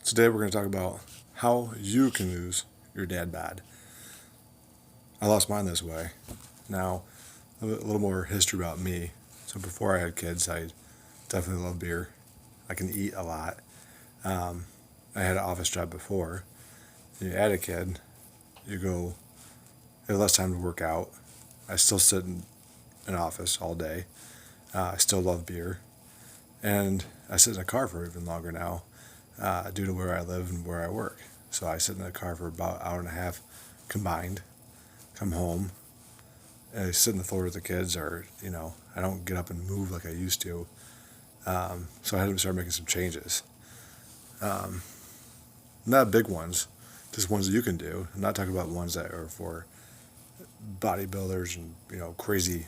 Today we're going to talk about how you can lose your dad bod. I lost mine this way. Now, a little more history about me. So before I had kids, I definitely loved beer. I can eat a lot. Um, I had an office job before. You add a kid, you have less time to work out. I still sit in an office all day. I still love beer. And I sit in a car for even longer now due to where I live and where I work. So I sit in a car for about an hour and a half combined, come home, and I sit in the floor with the kids, or, I don't get up and move like I used to. So I had to start making some changes. Um, Not big ones, just ones that you can do. I'm not talking about ones that are for bodybuilders and, crazy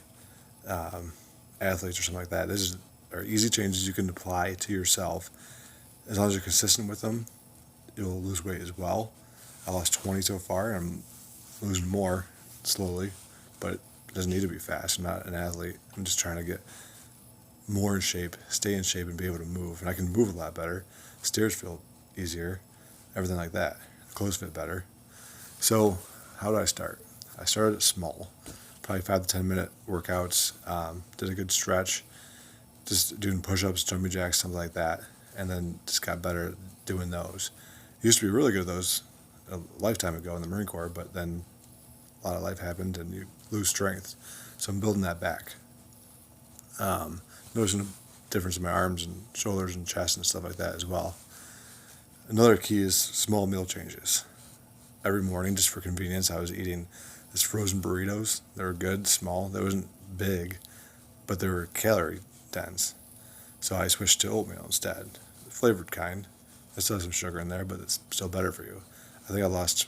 um, athletes or something like that. Are easy changes you can apply to yourself. As long as you're consistent with them, you'll lose weight as well. I lost 20 so far. I'm losing more slowly, but it doesn't need to be fast. I'm not an athlete. I'm just trying to get more in shape, stay in shape, and be able to move. And I can move a lot better. Stairs feel easier, everything like that. Clothes fit better. So, how do I start? I started small, probably 5 to 10 minute workouts. Did a good stretch, just doing push-ups, jumping jacks, something like that, and then just got better at doing those. Used to be really good at those a lifetime ago in the Marine Corps, but then a lot of life happened and you lose strength. So I'm building that back. Noticing a difference in my arms and shoulders and chest and stuff like that as well. Another key is small meal changes. Every morning, just for convenience, I was eating this frozen burritos. They were good, small. They wasn't big, but they were calorie dense. So I switched to oatmeal instead, the flavored kind. It still has some sugar in there, but it's still better for you. I think I lost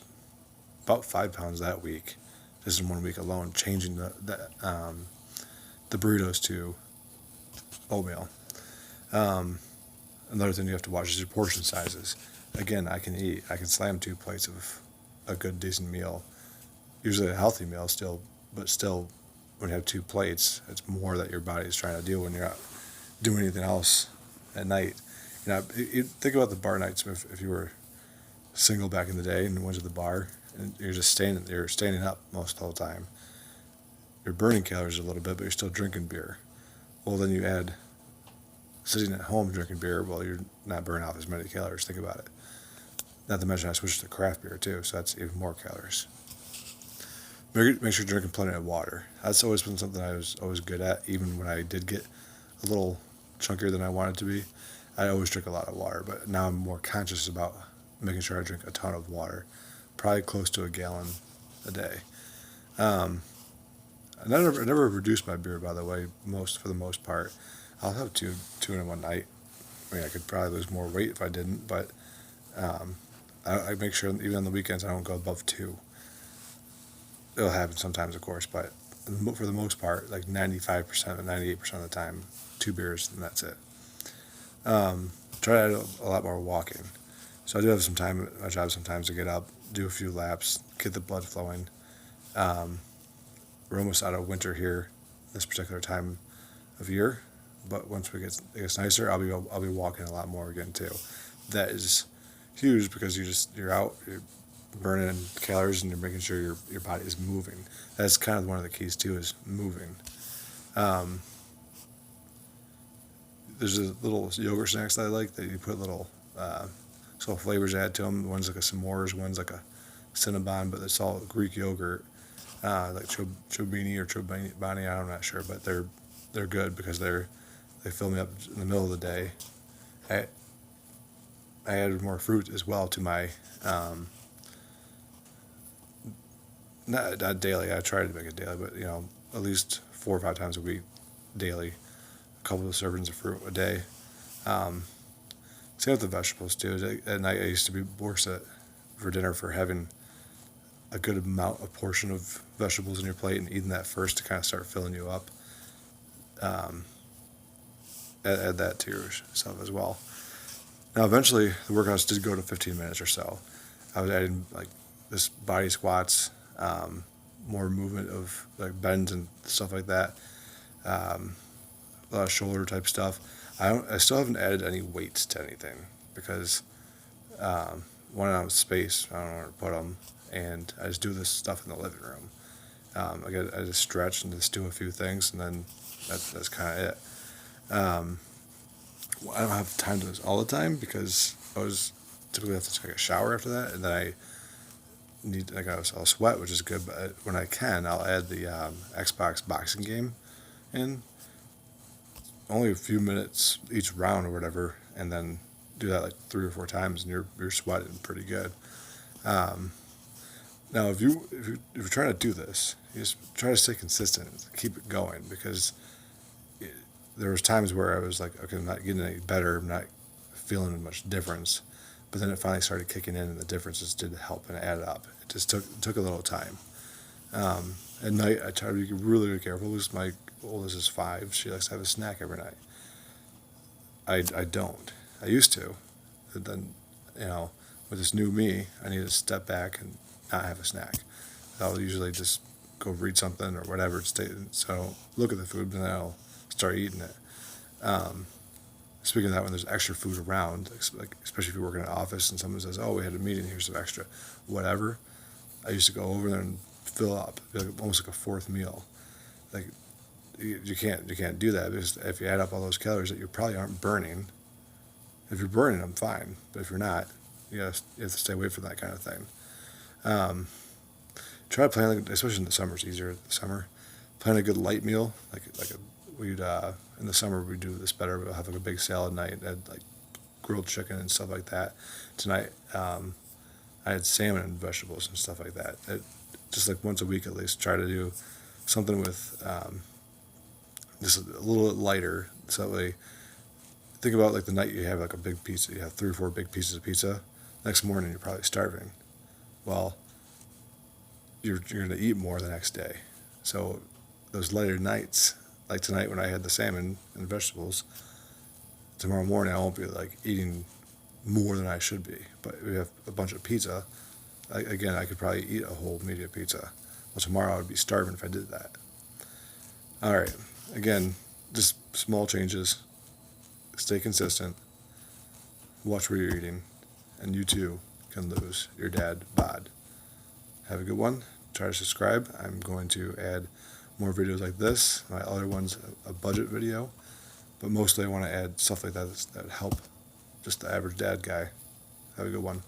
about 5 pounds that week, just in 1 week alone, changing the burritos to oatmeal. Um, Another thing you have to watch is your portion sizes. Again, I can slam 2 plates of a good, decent meal. Usually a healthy meal still, but still, when you have 2 plates, it's more that your body is trying to deal when you're not doing anything else at night. You think about the bar nights if you were single back in the day and went to the bar and you're standing up most of the time. You're burning calories a little bit, but you're still drinking beer. Well, then you add sitting at home drinking beer. Well, you're not burning off as many calories. Think about it. Not to mention I switched to craft beer too, so that's even more calories. Make sure you're drinking plenty of water. That's always been something I was always good at, even when I did get a little chunkier than I wanted to be. I always drink a lot of water, but now I'm more conscious about making sure I drink a ton of water, probably close to a gallon a day. Um, I never reduced my beer, by the way. For the most part, I'll have two in one night. I mean, I could probably lose more weight if I didn't, but um, I make sure even on the weekends I don't go above two. It'll happen sometimes, of course, but for the most part, like 95% 98% of the time, 2 beers and that's it. Try to add a lot more walking. So I do have some time at my job sometimes to get up, do a few laps, get the blood flowing. Um, we're almost out of winter here, this particular time of year, but once it gets nicer, I'll be walking a lot more again too. That is huge because you're out, you're burning calories, and you're making sure your body is moving. That's kind of one of the keys too, is moving. Um, there's a little yogurt snacks that I like that you put little flavors add to them. One's like a s'mores, one's like a Cinnabon, but it's all Greek yogurt, like Chobani or Chobani. I'm not sure, but they're good because they fill me up in the middle of the day. I, I added more fruit as well to my not daily. I try to make it daily, but at least 4 or 5 times a week, daily. A couple of servings of fruit a day. Um, Same with the vegetables too. At night, I used to be worse for dinner for having a good portion of vegetables in your plate and eating that first to kind of start filling you up. Um, add that to yourself as well. Now, eventually, the workouts did go to 15 minutes or so. I was adding like this body squats, more movement of like bends and stuff like that. Um, a lot of shoulder type stuff. I still haven't added any weights to anything because One out of space. I don't know where to put them, and I just do this stuff in the living room. I just stretch and just do a few things, and then that's kind of it. I don't have time to do this all the time because I was typically have to take a shower after that, and then I'll sweat, which is good. But when I can, I'll add the Xbox boxing game in. Only a few minutes each round or whatever, and then do that like 3 or 4 times, and you're sweating pretty good. Now, if you're trying to do this, you just try to stay consistent, keep it going, because there was times where I was like, okay, I'm not getting any better, I'm not feeling much difference, but then it finally started kicking in, and the differences did help and add up. It just took a little time. At night, I try to be really, really careful because my oldest is 5. She likes to have a snack every night. I don't. I used to. But then, with this new me, I need to step back and not have a snack. I'll usually just go read something or whatever. So I don't look at the food, but then I'll start eating it. Speaking of that, when there's extra food around, like especially if you work in an office and someone says, "Oh, we had a meeting, here's some extra," whatever. I used to go over there and fill up, almost like a fourth meal. Like you can't do that because if you add up all those calories that you probably aren't burning, if you're burning them, fine. But if you're not, you have to stay away from that kind of thing. Try to plan, especially in the summer, it's easier in the summer. Plan a good light meal, we'd in the summer we do this better. We'll have like a big salad night, like grilled chicken and stuff like that. Tonight, I had salmon and vegetables and stuff like that. Just like once a week at least, try to do something with just a little bit lighter. So that way, think about like the night you have like a big pizza. You have 3 or 4 big pieces of pizza. Next morning you're probably starving. Well, you're going to eat more the next day. So those lighter nights, like tonight when I had the salmon and vegetables, tomorrow morning I won't be like eating more than I should be. But if we have a bunch of pizza, I could probably eat a whole media pizza. Well, tomorrow I would be starving if I did that. All right. Again, just small changes. Stay consistent. Watch where you're eating. And you too can lose your dad bod. Have a good one. Try to subscribe. I'm going to add more videos like this. My other one's a budget video. But mostly I want to add stuff like that that help just the average dad guy. Have a good one.